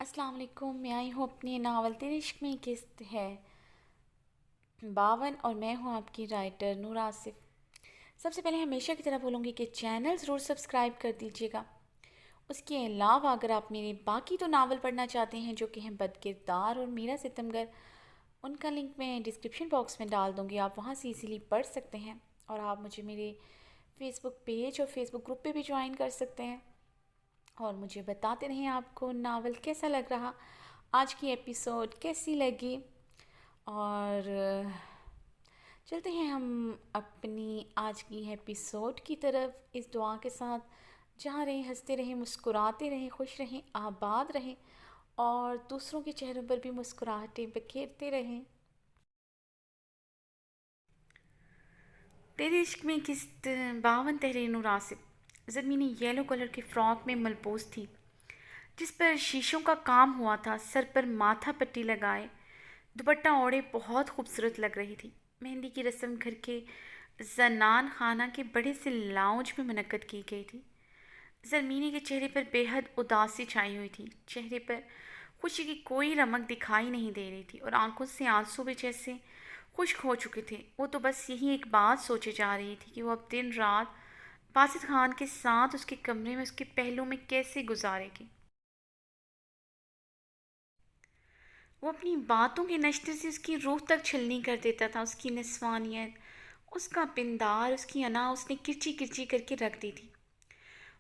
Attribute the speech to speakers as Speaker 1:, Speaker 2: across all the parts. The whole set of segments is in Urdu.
Speaker 1: السلام علیکم، میں آئی ہوں اپنے ناول تیرے عشق میں قسط ہے 52 اور میں ہوں آپ کی رائٹر نور آصف۔ سب سے پہلے ہمیشہ کی طرح بولوں گی کہ چینل ضرور سبسکرائب کر دیجیے گا۔ اس کے علاوہ اگر آپ میرے باقی تو ناول پڑھنا چاہتے ہیں جو کہ ہیں بد کردار اور میرا ستمگر، ان کا لنک میں ڈسکرپشن باکس میں ڈال دوں گی، آپ وہاں سے ایزیلی پڑھ سکتے ہیں۔ اور آپ مجھے میرے فیس بک پیج اور فیس بک گروپ پہ بھی جوائن کر سکتے ہیں، اور مجھے بتاتے رہیں آپ کو ناول کیسا لگ رہا، آج کی ایپیسوڈ کیسی لگی۔ اور چلتے ہیں ہم اپنی آج کی ایپیسوڈ کی طرف، اس دعا کے ساتھ جہاں رہیں ہنستے رہیں، مسکراتے رہیں، خوش رہیں، آباد رہیں اور دوسروں کے چہروں پر بھی مسکراہٹیں بکھیرتے رہیں۔ تیرے عشق میں قسط 52 تحریر نور آصف۔ زمینی یلو کلر کی فراک میں ملبوس تھی جس پر شیشوں کا کام ہوا تھا، سر پر ماتھا پٹی لگائے دوپٹہ اوڑھے بہت خوبصورت لگ رہی تھی۔ مہندی کی رسم گھر کے زنان خانہ کے بڑے سے لاؤنج میں منعقد کی گئی تھی۔ زرمینی کے چہرے پر بے حد اداسی چھائی ہوئی تھی، چہرے پر خوشی کی کوئی رمق دکھائی نہیں دے رہی تھی اور آنکھوں سے آنسو بھی جیسے خشک ہو چکے تھے۔ وہ تو بس یہی ایک بات سوچے جا رہی تھی کہ وہ اب دن رات باسط خان کے ساتھ اس کے کمرے میں اس کے پہلو میں کیسے گزارے گی۔ وہ اپنی باتوں کے نشتر سے اس کی روح تک چھلنی کر دیتا تھا، اس کی نسوانیت، اس کا پندار، اس کی انا اس نے کرچی کرچی کر کے رکھ دی تھی۔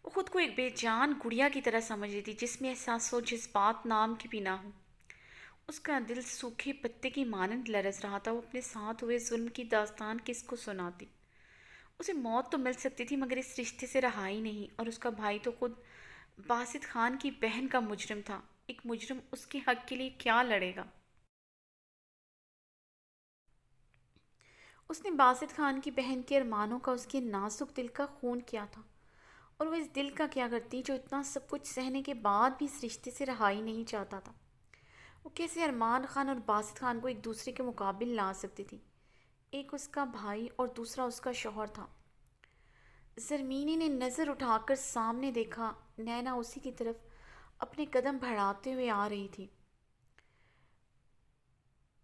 Speaker 1: وہ خود کو ایک بے جان گڑیا کی طرح سمجھ رہی تھی جس میں احساس و جذبات نام کی بھی نہ ہوں۔ اس کا دل سوکھے پتے کی مانند لرز رہا تھا۔ وہ اپنے ساتھ ہوئے ظلم کی داستان کس کو سناتی؟ اسے موت تو مل سکتی تھی مگر اس رشتے سے رہائی نہیں، اور اس کا بھائی تو خود باسط خان کی بہن کا مجرم تھا۔ ایک مجرم اس کے حق کے لیے کیا لڑے گا؟ اس نے باسط خان کی بہن کے ارمانوں کا، اس کے نازک دل کا خون کیا تھا، اور وہ اس دل کا کیا کرتی جو اتنا سب کچھ سہنے کے بعد بھی اس رشتے سے رہائی نہیں چاہتا تھا؟ وہ کیسے ارمان خان اور باسط خان کو ایک دوسرے کے مقابل لا سکتی تھی؟ ایک اس کا بھائی اور دوسرا اس کا شوہر تھا۔ زرمینی نے نظر اٹھا کر سامنے دیکھا، نینا اسی کی طرف اپنے قدم بڑھاتے ہوئے آ رہی تھی۔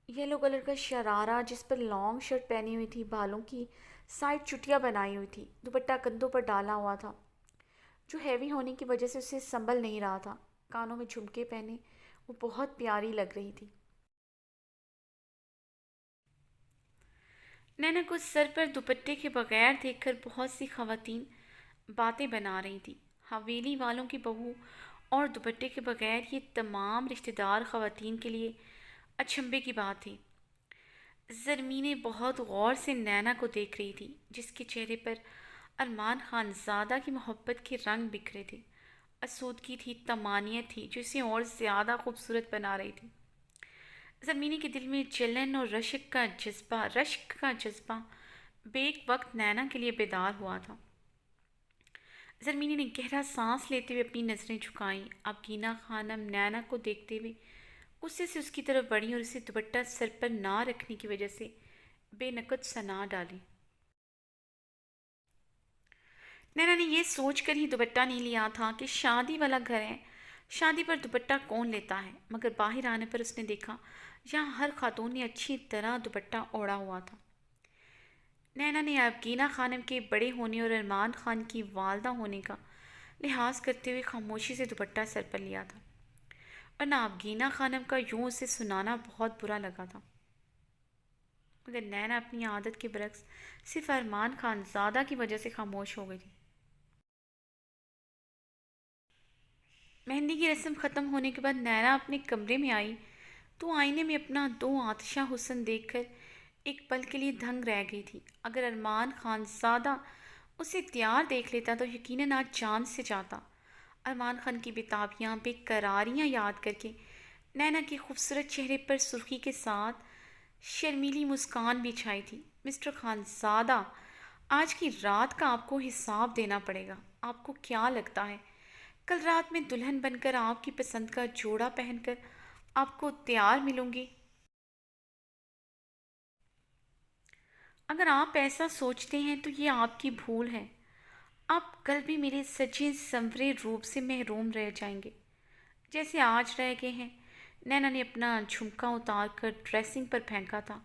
Speaker 1: یلو کلر کا شرارہ جس پر لانگ شرٹ پہنی ہوئی تھی، بالوں کی سائڈ چٹیاں بنائی ہوئی تھی، دوپٹہ کندھوں پر ڈالا ہوا تھا جو ہیوی ہونے کی وجہ سے اسے سنبھل نہیں رہا تھا، کانوں میں جھمکے پہنے وہ بہت پیاری لگ رہی تھی۔ نینا کو سر پر دوپٹے کے بغیر دیکھ کر بہت سی خواتین باتیں بنا رہی تھی۔ حویلی والوں کی بہو اور دوپٹے کے بغیر یہ تمام رشتہ دار خواتین کے لیے اچنبھے کی بات تھی۔ زرمینیں بہت غور سے نینا کو دیکھ رہی تھی جس کے چہرے پر ارمان خان زادہ کی محبت کے رنگ بکھرے تھے، آسودگی تھی، طمانینت تھی جو اسے اور زیادہ خوبصورت بنا رہی تھی۔ زمینی کے دل میں جلن اور رشک کا جذبہ بیک وقت نینا کے لیے بیدار ہوا تھا۔ زرمینی نے گہرا سانس لیتے ہوئے اپنی نظریں جھکائیں۔ اب گینا خانم نینا کو دیکھتے ہوئے غصے سے اس کی طرف بڑھی اور اسے دوپٹہ سر پر نہ رکھنے کی وجہ سے بے نقد ثنا ڈالی۔ نینا نے یہ سوچ کر ہی دوپٹہ نہیں لیا تھا کہ شادی والا گھر ہے، شادی پر دوپٹہ کون لیتا ہے، مگر باہر آنے پر اس نے دیکھا یہاں ہر خاتون نے اچھی طرح دوپٹہ اوڑھا ہوا تھا۔ نینا نے اب گینا خانم کے بڑے ہونے اور ارمان خان کی والدہ ہونے کا لحاظ کرتے ہوئے خاموشی سے دوپٹہ سر پر لیا تھا، ورنہ اب گینا خانم کا یوں اسے سنانا بہت برا لگا تھا، مگر نینا اپنی عادت کے برعکس صرف ارمان خان زادہ کی وجہ سے خاموش ہو گئی تھی۔ مہندی کی رسم ختم ہونے کے بعد نینا اپنے کمرے میں آئی تو آئینے میں اپنا دو آتشاں حسن دیکھ کر ایک پل کے لیے دھنگ رہ گئی تھی۔ اگر ارمان خان زادہ اسے تیار دیکھ لیتا تو یقیناً آج جان سے جاتا۔ ارمان خان کی بے بے قراریاں یاد کر کے نینا کے خوبصورت چہرے پر سرخی کے ساتھ شرمیلی مسکان بھی چھائی تھی۔ مسٹر خان زادہ، آج کی رات کا آپ کو حساب دینا پڑے گا۔ آپ کو کیا لگتا ہے کل رات میں دلہن بن کر آپ کی پسند کا جوڑا پہن کر آپ کو تیار ملوں گی؟ اگر آپ ایسا سوچتے ہیں تو یہ آپ کی بھول ہے۔ آپ کل بھی میرے سجے سنورے روپ سے محروم رہ جائیں گے۔ جیسے آج رہ گئے ہیں۔ نینا نے اپنا جھمکا اتار کر ڈریسنگ پر پھینکا تھا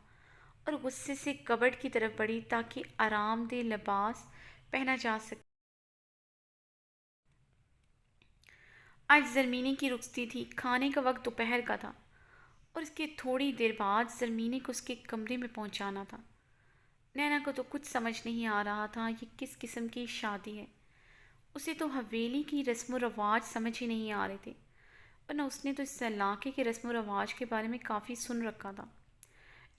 Speaker 1: اور غصے سے کبڈ کی طرف بڑھی تاکہ آرام دہ لباس پہنا جا سکے۔ آج زرمینی کی رخصتی تھی، کھانے کا وقت دوپہر کا تھا اور اس کے تھوڑی دیر بعد زرمینی کو اس کے کمرے میں پہنچانا تھا۔ نینا کو تو کچھ سمجھ نہیں آ رہا تھا یہ کس قسم کی شادی ہے۔ اسے تو حویلی کی رسم و رواج سمجھ ہی نہیں آ رہے تھے، ورنہ اس نے تو اس علاقے کے رسم و رواج کے بارے میں کافی سن رکھا تھا۔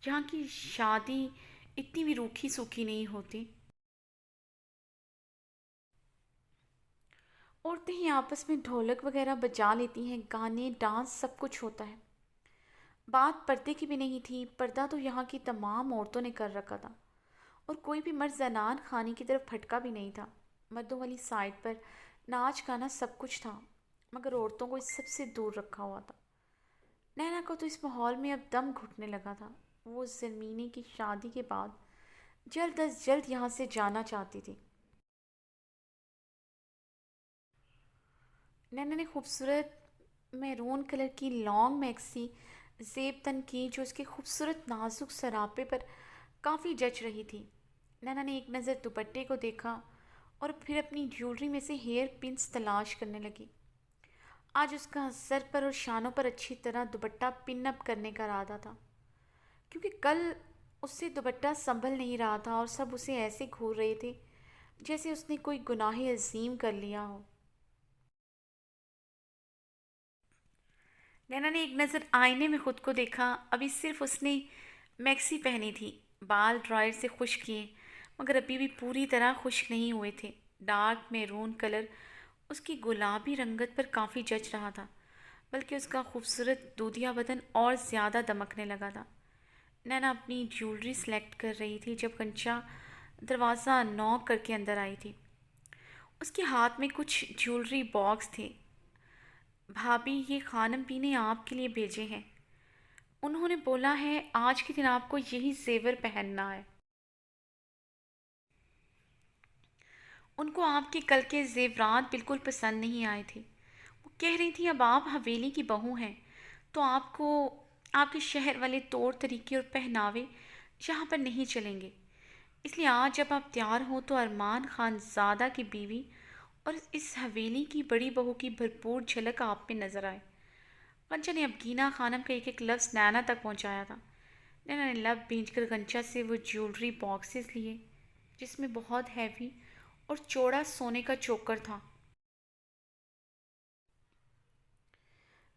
Speaker 1: یہاں کی شادی اتنی بھی روکھی سوکھی نہیں ہوتی۔ عورتیں ہی آپس میں ڈھولک وغیرہ بجا لیتی ہیں، گانے ڈانس سب کچھ ہوتا ہے۔ بات پردے کی بھی نہیں تھی، پردہ تو یہاں کی تمام عورتوں نے کر رکھا تھا اور کوئی بھی مرد زنان خانے کی طرف پھٹکا بھی نہیں تھا۔ مردوں والی سائڈ پر ناچ گانا سب کچھ تھا، مگر عورتوں کو اس سب سے دور رکھا ہوا تھا۔ نینا کو تو اس ماحول میں اب دم گھٹنے لگا تھا۔ وہ زرمینی کی شادی کے بعد جلد از جلد یہاں سے جانا چاہتی تھی۔ نینا نے خوبصورت میرون کلر کی لانگ میکسی زیب تن کی جو اس کے خوبصورت نازک سراپے پر کافی جچ رہی تھی۔ نینا نے ایک نظر دوپٹے کو دیکھا اور پھر اپنی جیولری میں سے ہیئر پنس تلاش کرنے لگی۔ آج اس کا سر پر اور شانوں پر اچھی طرح دوپٹہ پن اپ کرنے کا ارادہ تھا، کیونکہ کل اس سے دوپٹہ سنبھل نہیں رہا تھا اور سب اسے ایسے گھور رہے تھے جیسے اس نے کوئی گناہ عظیم کر لیا ہو۔ نینا نے ایک نظر آئینے میں خود کو دیکھا۔ ابھی صرف اس نے میکسی پہنی تھی، بال ڈرائر سے خشک کیے، مگر ابھی بھی پوری طرح خشک نہیں ہوئے تھے۔ ڈارک میرون کلر اس کی گلابی رنگت پر کافی جچ رہا تھا، بلکہ اس کا خوبصورت دودھیا بدن اور زیادہ دمکنے لگا تھا۔ نینا اپنی جیولری سلیکٹ کر رہی تھی جب کنچا دروازہ نوک کر کے اندر آئی تھی۔ اس کے ہاتھ میں کچھ جیولری باکس تھے۔ بھابھی، یہ خانم پی نے آپ کے لیے بھیجے ہیں۔ انہوں نے بولا ہے آج کے دن آپ کو یہی زیور پہننا ہے۔ ان کو آپ کے کل کے زیورات بالکل پسند نہیں آئے تھے۔ وہ کہہ رہی تھی اب آپ حویلی کی بہو ہیں تو آپ کو آپ کے شہر والے طور طریقے اور پہناوے یہاں پر نہیں چلیں گے۔ اس لیے آج جب آپ تیار ہوں تو ارمان خان زادہ کی بیوی اور اس حویلی کی بڑی بہو کی بھرپور جھلک آپ میں نظر آئے۔ غنچہ نے اب گینا خانم کا ایک ایک لفظ نینا تک پہنچایا تھا۔ نینا نے لب بھینچ کر غنچہ سے وہ جیولری باکسز لیے جس میں بہت ہیوی اور چوڑا سونے کا چوکر تھا،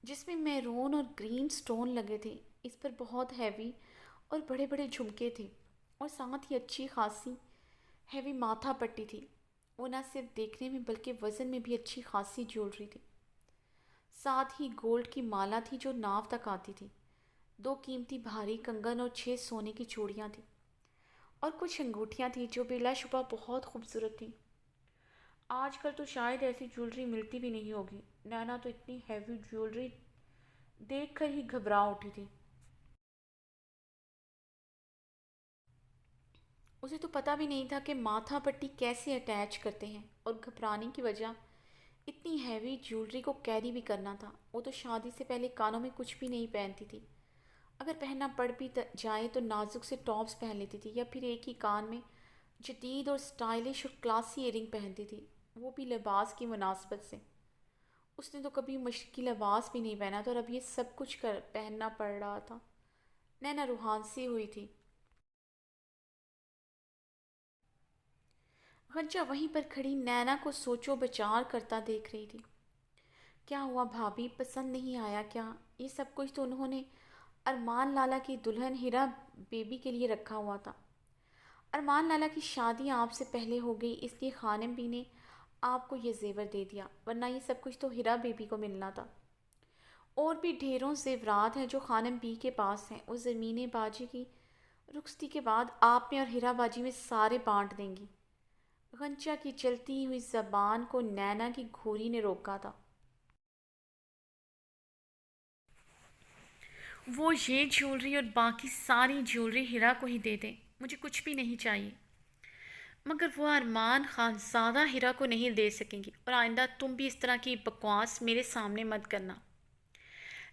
Speaker 1: جس میں میرون اور گرین سٹون لگے تھے۔ اس پر بہت ہیوی اور بڑے بڑے جھمکے تھے اور ساتھ ہی اچھی خاصی ہیوی ماتھا پٹی تھی۔ وہ نہ صرف دیکھنے میں بلکہ وزن میں بھی اچھی خاصی جیولری تھی۔ ساتھ ہی گولڈ کی مالا تھی جو ناف تک آتی تھی، 2 قیمتی بھاری کنگن اور 6 سونے کی چوڑیاں تھیں اور کچھ انگوٹھیاں تھیں جو بلا شبہ بہت خوبصورت تھیں۔ آج کل تو شاید ایسی جیولری ملتی بھی نہیں ہوگی۔ نینا تو اتنی ہیوی جیولری دیکھ کر ہی گھبرا اٹھی تھی۔ اسے تو پتہ بھی نہیں تھا کہ ماتھا پٹی کیسے اٹیچ کرتے ہیں اور گھبرانے کی وجہ اتنی ہیوی جیولری کو کیری بھی کرنا تھا۔ وہ تو شادی سے پہلے کانوں میں کچھ بھی نہیں پہنتی تھی، اگر پہننا پڑ بھی جائے تو نازک سے ٹاپس پہن لیتی تھی یا پھر ایک ہی کان میں جدید اور سٹائلش اور کلاسی ایئرنگ پہنتی تھی، وہ بھی لباس کی مناسبت سے۔ اس نے تو کبھی مشکی لباس بھی نہیں پہنا تھا اور اب یہ سب کچھ پہننا پڑ رہا تھا۔ نینا روحان سی ہوئی تھی۔ غنچہ وہیں پر کھڑی نینا کو سوچو بچار کرتا دیکھ رہی تھی۔ کیا ہوا بھابھی، پسند نہیں آیا کیا؟ یہ سب کچھ تو انہوں نے ارمان لالا کی دلہن ہیرا بیبی کے لیے رکھا ہوا تھا۔ ارمان لالا کی شادی آپ سے پہلے ہو گئی، اس لیے خانم بھی نے آپ کو یہ زیور دے دیا، ورنہ یہ سب کچھ تو ہیرا بیبی کو ملنا تھا۔ اور بھی ڈھیروں زیورات ہیں جو خانم بی کے پاس ہیں، وہ زمین باجی کی رخصتی کے بعد آپ میں اور ہیرا باجی میں سارے بانٹ دیں گی۔ غنچہ کی چلتی ہوئی زبان کو نینا کی گھوری نے روکا تھا۔ وہ یہ جیولری اور باقی ساری جیولری ہیرا کو ہی دے دیں، مجھے کچھ بھی نہیں چاہیے۔ مگر وہ ارمان خان زادہ ہیرا کو نہیں دے سکیں گی، اور آئندہ تم بھی اس طرح کی بکواس میرے سامنے مت کرنا۔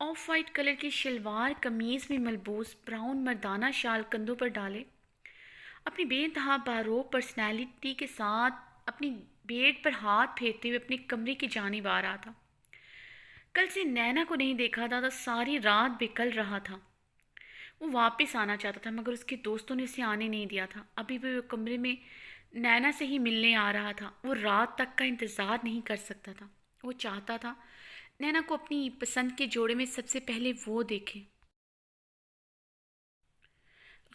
Speaker 1: آف وائٹ کلر کی شلوار قمیض میں ملبوس براؤن مردانہ شال کندھوں پر ڈالے، اپنی بے انتہا باروک پرسنالٹی کے ساتھ اپنی بیڈ پر ہاتھ پھیرتے ہوئے اپنے کمرے کی جانب آ رہا تھا۔ کل سے نینا کو نہیں دیکھا تھا تو ساری رات بکل رہا تھا۔ وہ واپس آنا چاہتا تھا مگر اس کے دوستوں نے اسے آنے نہیں دیا تھا۔ ابھی بھی وہ کمرے میں نینا سے ہی ملنے آ رہا تھا۔ وہ رات تک کا انتظار نہیں کر سکتا تھا۔ وہ چاہتا تھا نینا کو اپنی پسند کے جوڑے میں سب سے پہلے وہ دیکھے۔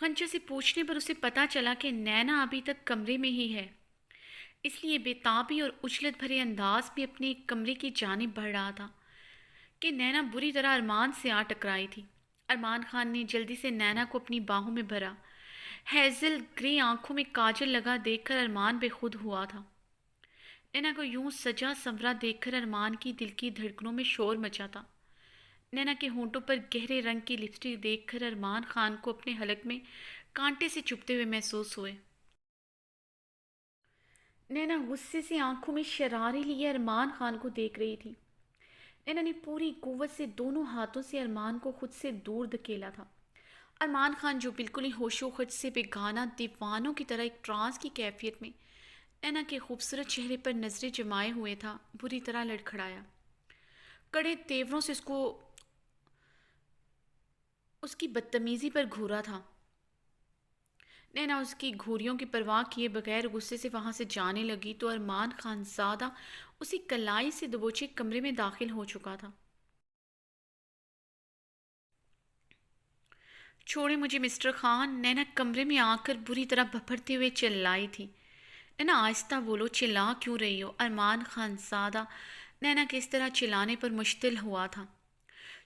Speaker 1: غنچہ سے پوچھنے پر اسے پتہ چلا کہ نینا ابھی تک کمرے میں ہی ہے، اس لیے بے تابی اور اجلت بھرے انداز میں اپنے کمرے کی جانب بڑھ رہا تھا کہ نینا بری طرح ارمان سے آ ٹکرائی تھی۔ ارمان خان نے جلدی سے نینا کو اپنی باہوں میں بھرا۔ ہیزل گرے آنکھوں میں کاجل لگا دیکھ کر ارمان بے خود ہوا تھا۔ نینا کو یوں سجا سنورا دیکھ کر ارمان کی دل کی دھڑکنوں میں شور مچا تھا۔ نینا کے ہونٹوں پر گہرے رنگ کی لپسٹک دیکھ کر ارمان خان کو اپنے حلق میں کانٹے سے چبھتے ہوئے محسوس ہوئے۔ نینا غصے سے آنکھوں میں شرارے لیے ارمان خان کو دیکھ رہی تھی۔ نینا نے پوری قوت سے دونوں ہاتھوں سے ارمان کو خود سے دور دھکیلا تھا۔ ارمان خان جو بالکل ہی ہوش و خرچ سے بیگانہ دیوانوں کی طرح ایک ٹرانس کی کیفیت میں نینا کے خوبصورت چہرے پر نظریں جمائے ہوئے تھا، بری طرح لڑکھڑایا۔ کڑے تیوروں سے اس کی بدتمیزی پر گھورا تھا۔ نینا اس کی گھوریوں کی پرواہ کیے بغیر غصے سے وہاں سے جانے لگی تو ارمان خان زادہ اسی کلائی سے دبوچے کمرے میں داخل ہو چکا تھا۔ چھوڑے مجھے مسٹر خان، نینا کمرے میں آ کر بری طرح بھپڑتے ہوئے چلائی تھی۔ نینا آہستہ بولو، چلا کیوں رہی ہو؟ ارمان خان زادہ نینا کے اس طرح چلانے پر مشتعل ہوا تھا۔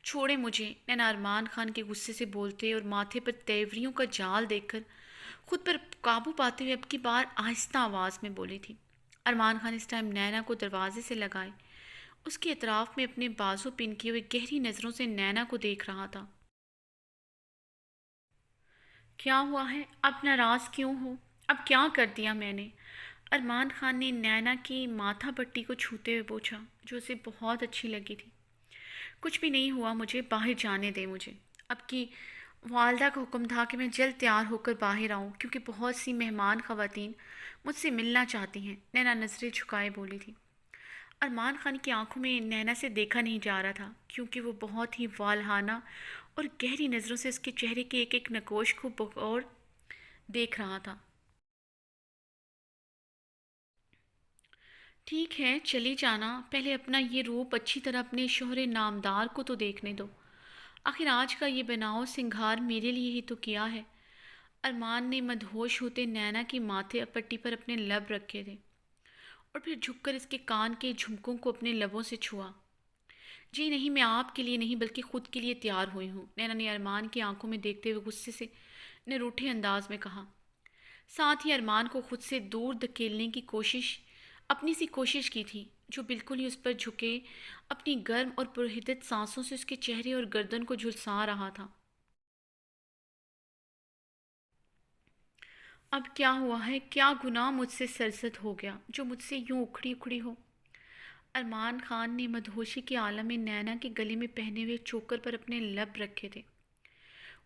Speaker 1: چھوڑے مجھے، نینا ارمان خان کے غصے سے بولتے اور ماتھے پر تیوریوں کا جال دیکھ کر خود پر قابو پاتے ہوئے اب کی بار آہستہ آواز میں بولی تھی۔ ارمان خان اس ٹائم نینا کو دروازے سے لگائے اس کے اطراف میں اپنے بازو پن کیے ہوئے گہری نظروں سے نینا کو دیکھ رہا تھا۔ کیا ہوا ہے؟ اب ناراض کیوں ہو؟ اب کیا کر دیا میں نے؟ ارمان خان نے نینا کی ماتھا پٹی کو چھوتے ہوئے پوچھا جو اسے بہت اچھی لگی تھی۔ کچھ بھی نہیں ہوا، مجھے باہر جانے دے مجھے۔ اب کی والدہ کا حکم تھا کہ میں جلد تیار ہو کر باہر آؤں کیونکہ بہت سی مہمان خواتین مجھ سے ملنا چاہتی ہیں، نینا نظریں جھکائے بولی تھی۔ ارمان خان کی آنکھوں میں نینا سے دیکھا نہیں جا رہا تھا کیونکہ وہ بہت ہی والہانہ اور گہری نظروں سے اس کے چہرے کے ایک ایک نقوش کو بغور دیکھ رہا تھا۔ ٹھیک ہے، چلی جانا، پہلے اپنا یہ روپ اچھی طرح اپنے شوہر نامدار کو تو دیکھنے دو۔ آخر آج کا یہ بناؤ سنگھار میرے لیے ہی تو کیا ہے۔ ارمان نے مدہوش ہوتے نینا کی ماتھے پٹی پر اپنے لب رکھے تھے اور پھر جھک کر اس کے کان کے جھمکوں کو اپنے لبوں سے چھوا۔ جی نہیں، میں آپ کے لیے نہیں بلکہ خود کے لیے تیار ہوئی ہوں، نینا نے ارمان کی آنکھوں میں دیکھتے ہوئے غصے سے نروٹھے انداز میں کہا۔ ساتھ ہی ارمان کو خود سے دور دھکیلنے کی اپنی سی کوشش کی تھی جو بالکل ہی اس پر جھکے اپنی گرم اور پرہدت سانسوں سے اس کے چہرے اور گردن کو جھلسا رہا تھا۔ اب کیا ہوا ہے؟ کیا گناہ مجھ سے سرزد ہو گیا جو مجھ سے یوں اکھڑی اکھڑی ہو؟ ارمان خان نے مدہوشی کے عالم میں نینا کے گلے میں پہنے ہوئے چوکر پر اپنے لب رکھے تھے۔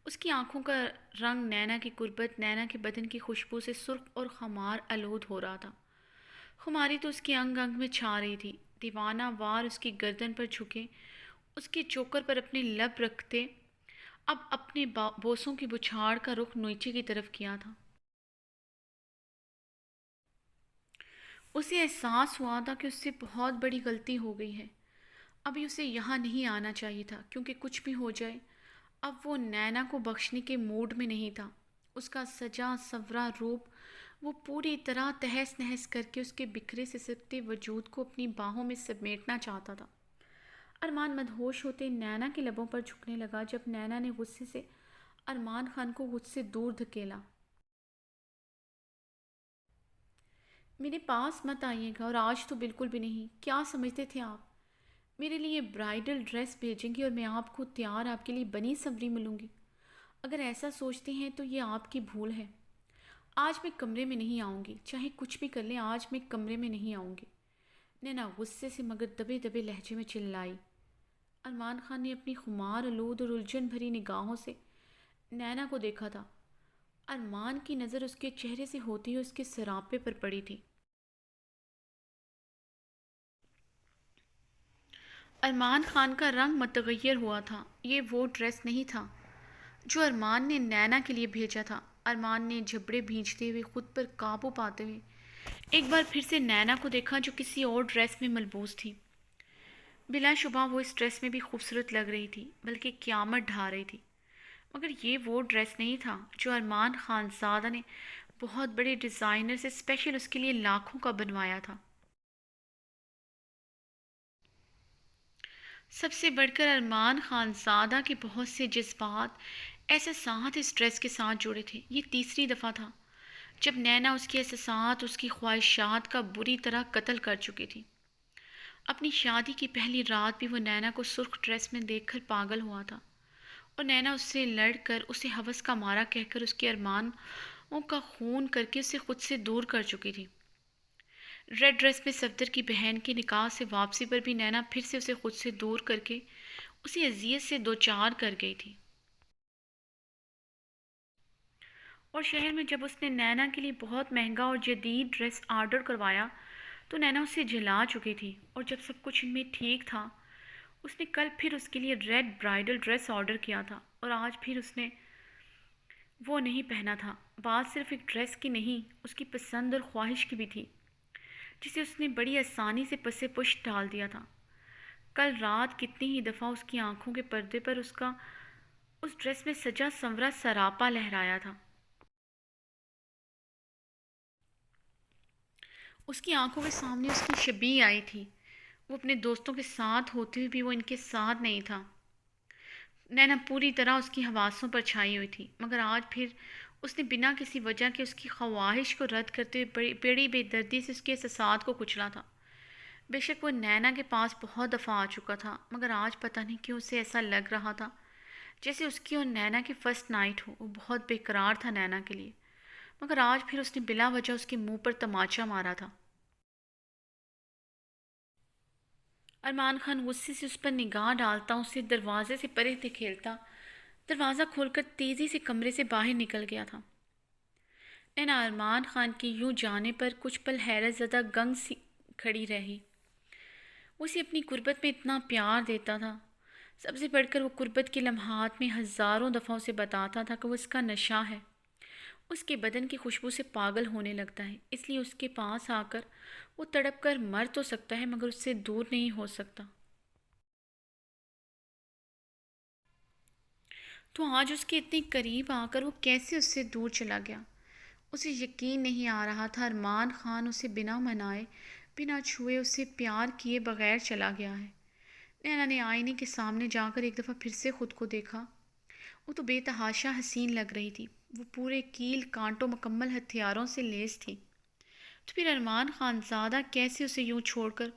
Speaker 1: اس کی آنکھوں کا رنگ نینا کی قربت، نینا کے بدن کی خوشبو سے سرخ اور خمار آلود ہو رہا تھا۔ خماری تو اس کی انگ انگ میں چھا رہی تھی۔ دیوانہ وار اس کی گردن پر جھکے اس کے چوکر پر اپنے لب رکھتے اب اپنے بوسوں کی بچھاڑ کا رخ نیچے کی طرف کیا تھا۔ اسے احساس ہوا تھا کہ اس سے بہت بڑی غلطی ہو گئی ہے۔ ابھی اسے یہاں نہیں آنا چاہیے تھا کیونکہ کچھ بھی ہو جائے اب وہ نینا کو بخشنے کے موڈ میں نہیں تھا۔ اس کا سجا سنورا روپ وہ پوری طرح تہس نہس کر کے اس کے بکھرے سسکتے وجود کو اپنی باہوں میں سمیٹنا چاہتا تھا۔ ارمان مدہوش ہوتے نینا کے لبوں پر جھکنے لگا جب نینا نے غصے سے ارمان خان کو خود سے دور دھکیلا۔ میرے پاس مت آئیے گا، اور آج تو بالکل بھی نہیں۔ کیا سمجھتے تھے آپ میرے لیے برائڈل ڈریس بھیجیں گی اور میں آپ کو تیار آپ کے لیے بنی سنوری ملوں گی؟ اگر ایسا سوچتے ہیں تو یہ آپ کی بھول ہے۔ آج میں کمرے میں نہیں آؤں گی، چاہے کچھ بھی کر لیں، آج میں کمرے میں نہیں آؤں گی، نینا غصے سے مگر دبے دبے لہجے میں چلائی۔ ارمان خان نے اپنی خمار آلود اور الجھن بھری نگاہوں سے نینا کو دیکھا تھا۔ ارمان کی نظر اس کے چہرے سے ہوتی ہوئی اس کے سراپے پر پڑی تھی۔ ارمان خان کا رنگ متغیر ہوا تھا۔ یہ وہ ڈریس نہیں تھا جو ارمان نے نینا کے لیے بھیجا تھا۔ ارمان نے جھبڑے بھینچتے ہوئے خود پر قابو پاتے ہوئے ایک بار پھر سے نینا کو دیکھا جو کسی اور ڈریس میں ملبوس تھی۔ بلا شبہ وہ اس ڈریس میں بھی خوبصورت لگ رہی تھی، بلکہ قیامت ڈھا رہی تھی، مگر یہ وہ ڈریس نہیں تھا جو ارمان خان زادہ نے بہت بڑے ڈیزائنر سے اسپیشل اس کے لیے لاکھوں کا بنوایا تھا۔ سب سے بڑھ کر ارمان خان زادہ کے بہت سے جذبات احساسات اس ڈریس کے ساتھ جڑے تھے۔ یہ تیسری دفعہ تھا جب نینا اس کے احساسات، اس کی خواہشات کا بری طرح قتل کر چکی تھی۔ اپنی شادی کی پہلی رات بھی وہ نینا کو سرخ ڈریس میں دیکھ کر پاگل ہوا تھا، اور نینا اس سے لڑ کر، اسے ہوس کا مارا کہہ کر، اس کے ارمانوں کا خون کر کے اسے خود سے دور کر چکی تھی۔ ریڈ ڈریس میں صفدر کی بہن کے نکاح سے واپسی پر بھی نینا پھر سے اسے خود سے دور کر کے اسی اذیت سے دوچار کر گئی تھی۔ اور شہر میں جب اس نے نینا کے لیے بہت مہنگا اور جدید ڈریس آرڈر کروایا تو نینا اسے جلا چکی تھی، اور جب سب کچھ ان میں ٹھیک تھا اس نے کل پھر اس کے لیے ریڈ برائڈل ڈریس آرڈر کیا تھا، اور آج پھر اس نے وہ نہیں پہنا تھا۔ بات صرف ایک ڈریس کی نہیں، اس کی پسند اور خواہش کی بھی تھی، جسے اس نے بڑی آسانی سے پس پشت ڈال دیا تھا۔ کل رات کتنی ہی دفعہ اس کی آنکھوں کے پردے پر اس ڈریس میں سجا سنورا سراپا لہرایا تھا۔ اس کی آنکھوں کے سامنے اس کی شبیہ آئی تھی۔ وہ اپنے دوستوں کے ساتھ ہوتے ہوئے بھی وہ ان کے ساتھ نہیں تھا۔ نینا پوری طرح اس کی حواسوں پر چھائی ہوئی تھی، مگر آج پھر اس نے بنا کسی وجہ کے اس کی خواہش کو رد کرتے ہوئے بڑی بے دردی سے اس کے احساسات کو کچلا تھا۔ بے شک وہ نینا کے پاس بہت دفعہ آ چکا تھا، مگر آج پتہ نہیں کیوں اسے ایسا لگ رہا تھا جیسے اس کی اور نینا کی فرسٹ نائٹ ہو۔ وہ بہت بے قرار تھا نینا کے لیے، مگر آج پھر اس نے بلا وجہ اس کے منہ پر تماچا مارا تھا۔ ارمان خان غصے سے اس پر نگاہ ڈالتا، اسے دروازے سے پرے دھکیلتا، دروازہ کھول کر تیزی سے کمرے سے باہر نکل گیا تھا۔ نینا ارمان خان کے یوں جانے پر کچھ پل حیرت زدہ گنگ سی کھڑی رہی۔ وہ اسے اپنی قربت میں اتنا پیار دیتا تھا، سب سے بڑھ کر وہ قربت کے لمحات میں ہزاروں دفعہ اسے بتاتا تھا کہ وہ اس کا نشہ ہے، اس کے بدن کی خوشبو سے پاگل ہونے لگتا ہے، اس لیے اس کے پاس آ کر وہ تڑپ کر مر تو سکتا ہے مگر اس سے دور نہیں ہو سکتا۔ تو آج اس کے اتنے قریب آ کر وہ کیسے اس سے دور چلا گیا؟ اسے یقین نہیں آ رہا تھا ارمان خان اسے بنا منائے، بنا چھوئے، اسے پیار کیے بغیر چلا گیا ہے۔ نینا نے آئینے کے سامنے جا کر ایک دفعہ پھر سے خود کو دیکھا۔ وہ تو بے تحاشا حسین لگ رہی تھی، وہ پورے کیل کانٹوں مکمل ہتھیاروں سے لیس تھی۔ تو پھر ارمان خان زادہ کیسے اسے یوں چھوڑ کر،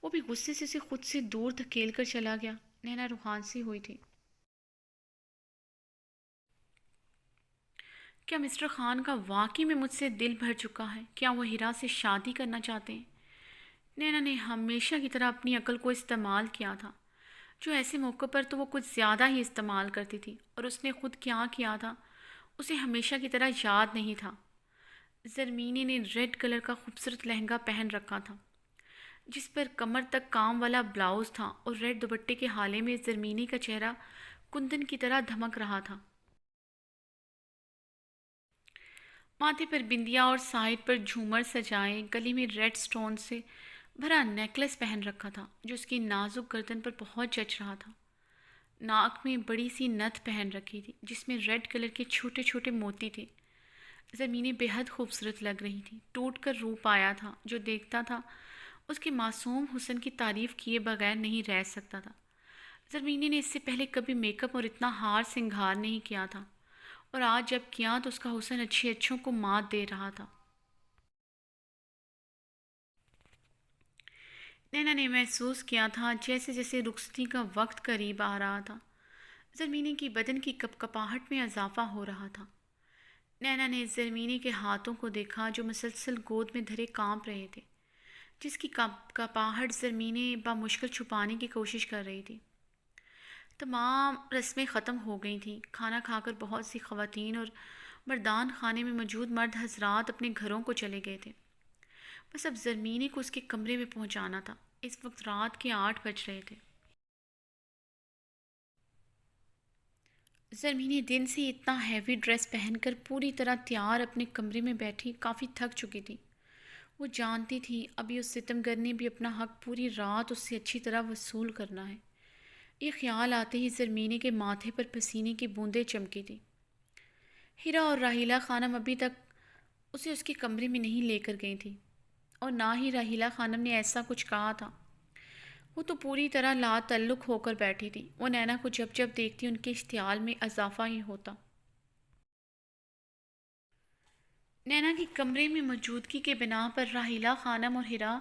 Speaker 1: وہ بھی غصے سے اسے خود سے دور دھکیل کر چلا گیا؟ نینا روحان سی ہوئی تھی۔ کیا مسٹر خان کا واقعی میں مجھ سے دل بھر چکا ہے؟ کیا وہ ہیرا سے شادی کرنا چاہتے ہیں؟ نینا نے ہمیشہ کی طرح اپنی عقل کو استعمال کیا تھا، جو ایسے موقع پر تو وہ کچھ زیادہ ہی استعمال کرتی تھی، اور اس نے خود کیا کیا تھا اسے ہمیشہ کی طرح یاد نہیں تھا۔ زرمینی نے ریڈ کلر کا خوبصورت لہنگا پہن رکھا تھا، جس پر کمر تک کام والا بلاؤز تھا، اور ریڈ دوپٹے کے حالے میں زرمینی کا چہرہ کندن کی طرح دھمک رہا تھا۔ ماتھے پر بندیا اور سائڈ پر جھومر سجائے، گلے میں ریڈ سٹون سے بھرا نیکلس پہن رکھا تھا جو اس کی نازک گردن پر بہت جچ رہا تھا۔ ناک میں بڑی سی نتھ پہن رکھی تھی جس میں ریڈ کلر کے چھوٹے چھوٹے موتی تھے۔ زمینیں بے حد خوبصورت لگ رہی تھی، ٹوٹ کر روپ آیا تھا، جو دیکھتا تھا اس کے معصوم حسن کی تعریف کیے بغیر نہیں رہ سکتا تھا۔ زرمینی نے اس سے پہلے کبھی میک اپ اور اتنا ہار سنگھار نہیں کیا تھا، اور آج جب کیا تو اس کا حسن اچھی اچھوں کو مات دے رہا تھا۔ نینا نے محسوس کیا تھا جیسے جیسے رخصتی کا وقت قریب آ رہا تھا، زرمینی کی بدن کی کپکپاہٹ میں اضافہ ہو رہا تھا۔ نینا نے زرمینی کے ہاتھوں کو دیکھا جو مسلسل گود میں دھرے کانپ رہے تھے، جس کی کپاہٹ زرمینی بامشکل چھپانے کی کوشش کر رہی تھی۔ تمام رسمیں ختم ہو گئی تھیں۔ کھانا کھا کر بہت سی خواتین اور مردان خانے میں موجود مرد حضرات اپنے گھروں کو چلے گئے تھے۔ بس اب زرمینی کو اس کے کمرے میں پہنچانا تھا۔ اس وقت رات کے 8 بج رہے تھے۔ زرمینی دن سے اتنا ہیوی ڈریس پہن کر پوری طرح تیار اپنے کمرے میں بیٹھی کافی تھک چکی تھی۔ وہ جانتی تھی ابھی اس ستمگر نے بھی اپنا حق پوری رات اس سے اچھی طرح وصول کرنا ہے۔ یہ خیال آتے ہی زرمینی کے ماتھے پر پسینے کی بوندیں چمکی تھی۔ ہیرا اور راحیلہ خانم ابھی تک اسے اس کے کمرے میں نہیں لے کر گئی تھی، اور نہ ہی راحیلہ خانم نے ایسا کچھ کہا تھا۔ وہ تو پوری طرح لا تعلق ہو کر بیٹھی تھی۔ وہ نینا کو جب جب دیکھتی ان کے اشتعال میں اضافہ ہی ہوتا۔ نینا کی کمرے میں موجودگی کے بنا پر راحیلہ خانم اور ہیرا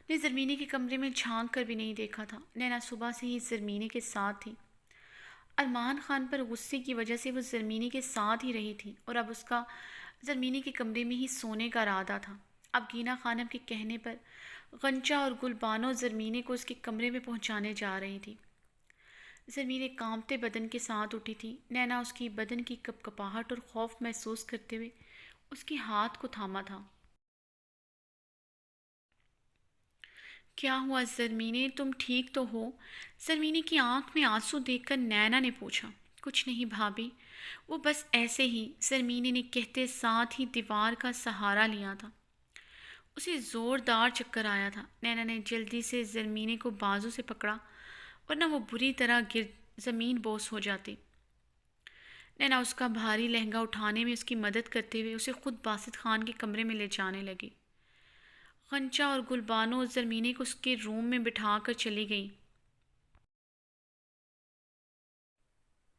Speaker 1: نے زرمینی کے کمرے میں جھانک کر بھی نہیں دیکھا تھا۔ نینا صبح سے ہی زرمینی کے ساتھ تھی۔ ارمان خان پر غصے کی وجہ سے وہ زرمینی کے ساتھ ہی رہی تھی، اور اب اس کا زرمینی کے کمرے میں ہی سونے کا ارادہ تھا۔ اب گینا خانم کے کہنے پر غنچہ اور گلبانو زرمینی کو اس کے کمرے میں پہنچانے جا رہی تھی۔ زرمینی کانپتے بدن کے ساتھ اٹھی تھی۔ نینا اس کی بدن کی کپکپاہٹ اور خوف محسوس کرتے ہوئے اس کے ہاتھ کو تھاما تھا۔ کیا ہوا زرمینی، تم ٹھیک تو ہو؟ زرمینی کی آنکھ میں آنسو دیکھ کر نینا نے پوچھا۔ کچھ نہیں بھابھی، وہ بس ایسے ہی، زرمینی نے کہتے ساتھ ہی دیوار کا سہارا لیا تھا۔ اسے زوردار چکر آیا تھا۔ نینا نے جلدی سے زرمینی کو بازو سے پکڑا، ورنہ وہ بری طرح زمین بوس ہو جاتی۔ نینا اس کا بھاری لہنگا اٹھانے میں اس کی مدد کرتے ہوئے اسے خود باسط خان کے کمرے میں لے جانے لگی۔ غنچہ اور گلبانو زرمینی کو اس کے روم میں بٹھا کر چلی گئی۔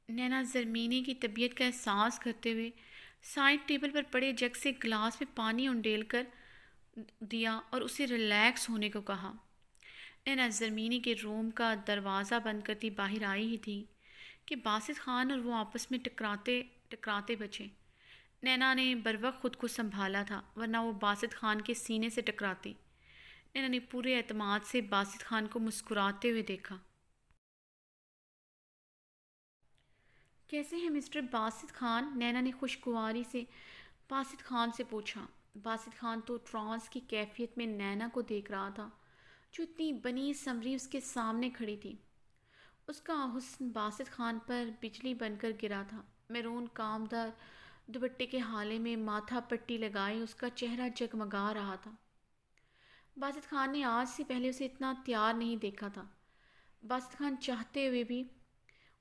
Speaker 1: نینا زرمینی کی طبیعت کا احساس کرتے ہوئے سائڈ ٹیبل پر پڑے جگ سے گلاس میں پانی انڈیل کر دیا اور اسے ریلیکس ہونے کو کہا۔ نینا زرمینی کے روم کا دروازہ بند کرتی باہر آئی ہی تھی کہ باسط خان اور وہ آپس میں ٹکراتے بچے۔ نینا نے بروقت خود کو سنبھالا تھا، ورنہ وہ باسط خان کے سینے سے ٹکراتی۔ نینا نے پورے اعتماد سے باسط خان کو مسکراتے ہوئے دیکھا۔ کیسے ہیں مسٹر باسط خان؟ نینا نے خوشگواری سے باسط خان سے پوچھا۔ باسط خان تو ٹرانس کی کیفیت میں نینا کو دیکھ رہا تھا، جو اتنی بنی سمری اس کے سامنے کھڑی تھی۔ اس کا حسن باسط خان پر بجلی بن کر گرا تھا۔ میرون کامدار دوپٹے کے حالے میں ماتھا پٹی لگائی اس کا چہرہ جگمگا رہا تھا۔ باسط خان نے آج سے پہلے اسے اتنا تیار نہیں دیکھا تھا۔ باسط خان چاہتے ہوئے بھی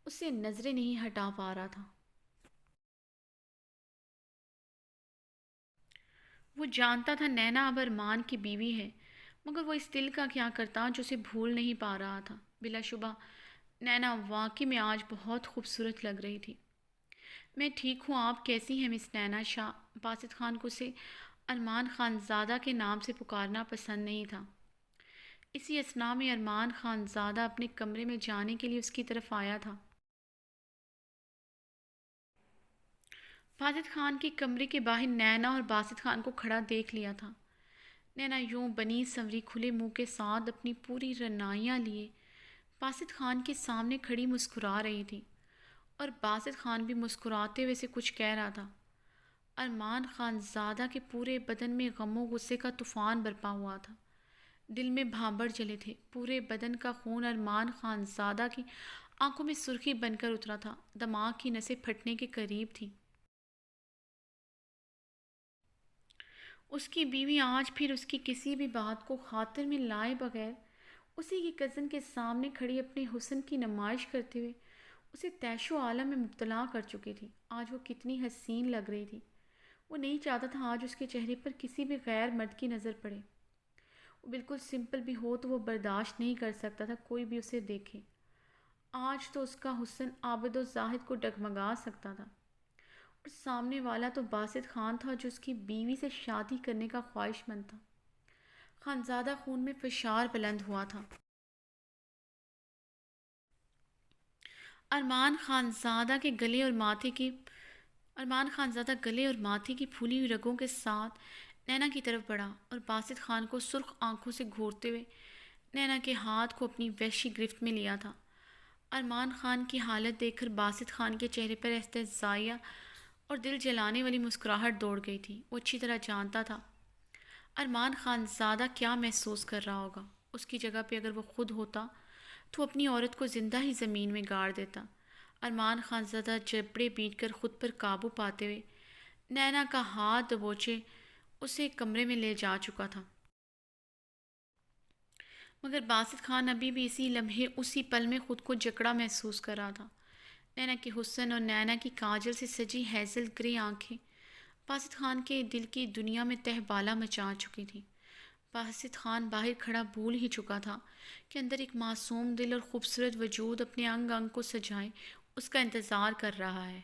Speaker 1: اسے نظریں نہیں ہٹا پا رہا تھا۔ وہ جانتا تھا نینا اب ارمان کی بیوی ہے، مگر وہ اس دل کا کیا کرتا جو اسے بھول نہیں پا رہا تھا۔ بلا شبہ نینا واقعی میں آج بہت خوبصورت لگ رہی تھی۔ میں ٹھیک ہوں، آپ کیسی ہیں مس نینا شاہ؟ باسط خان کو اسے ارمان خان زادہ کے نام سے پکارنا پسند نہیں تھا۔ اسی اثناء میں ارمان خان زادہ اپنے کمرے میں جانے کے لیے اس کی طرف آیا تھا۔ باسط خان کے کمرے کے باہر نینا اور باسط خان کو کھڑا دیکھ لیا تھا۔ نینا یوں بنی سنوری کھلے منہ کے ساتھ اپنی پوری رعنائیاں لیے باسط خان کے سامنے کھڑی مسکرا رہی تھی، اور باسط خان بھی مسکراتے ہوئے سے کچھ کہہ رہا تھا۔ ارمان خان زادہ کے پورے بدن میں غم و غصے کا طوفان برپا ہوا تھا۔ دل میں بھانبڑ چلے تھے۔ پورے بدن کا خون ارمان خان زادہ کی آنکھوں میں سرخی بن کر اترا تھا۔ دماغ کی نسیں پھٹنے کے قریب تھیں۔ اس کی بیوی آج پھر اس کی کسی بھی بات کو خاطر میں لائے بغیر اسی کی کزن کے سامنے کھڑی اپنے حسن کی نمائش کرتے ہوئے اسے تیش و عالم میں مبتلا کر چکی تھی۔ آج وہ کتنی حسین لگ رہی تھی۔ وہ نہیں چاہتا تھا آج اس کے چہرے پر کسی بھی غیر مرد کی نظر پڑے۔ وہ بالکل سمپل بھی ہو تو وہ برداشت نہیں کر سکتا تھا کوئی بھی اسے دیکھے۔ آج تو اس کا حسن عابد و زاہد کو ڈگمگا سکتا تھا، اور سامنے والا تو باسط خان تھا جو اس کی بیوی سے شادی کرنے کا خواہش مند تھا۔ خانزادہ خون میں فشار بلند ہوا تھا۔ ارمان خان زادہ گلے اور ماتھے کی پھولی ہوئی رگوں کے ساتھ نینا کی طرف بڑھا اور باسط خان کو سرخ آنکھوں سے گھورتے ہوئے نینا کے ہاتھ کو اپنی وحشی گرفت میں لیا تھا۔ ارمان خان کی حالت دیکھ کر باسط خان کے چہرے پر استہزائیہ اور دل جلانے والی مسکراہٹ دوڑ گئی تھی۔ وہ اچھی طرح جانتا تھا ارمان خان زیادہ کیا محسوس کر رہا ہوگا۔ اس کی جگہ پہ اگر وہ خود ہوتا تو اپنی عورت کو زندہ ہی زمین میں گاڑ دیتا۔ ارمان خان زیادہ جبڑے بیٹھ کر خود پر قابو پاتے ہوئے نینا کا ہاتھ دبوچے اسے ایک کمرے میں لے جا چکا تھا، مگر باسط خان ابھی بھی اسی لمحے اسی پل میں خود کو جکڑا محسوس کر رہا تھا۔ نینا کے حسن اور نینا کی کاجل سے سجی ہیزل گرے آنکھیں باسط خان کے دل کی دنیا میں تہ بالا مچا چکی تھیں۔ باسط خان باہر کھڑا بھول ہی چکا تھا کہ اندر ایک معصوم دل اور خوبصورت وجود اپنے انگ انگ کو سجائے اس کا انتظار کر رہا ہے۔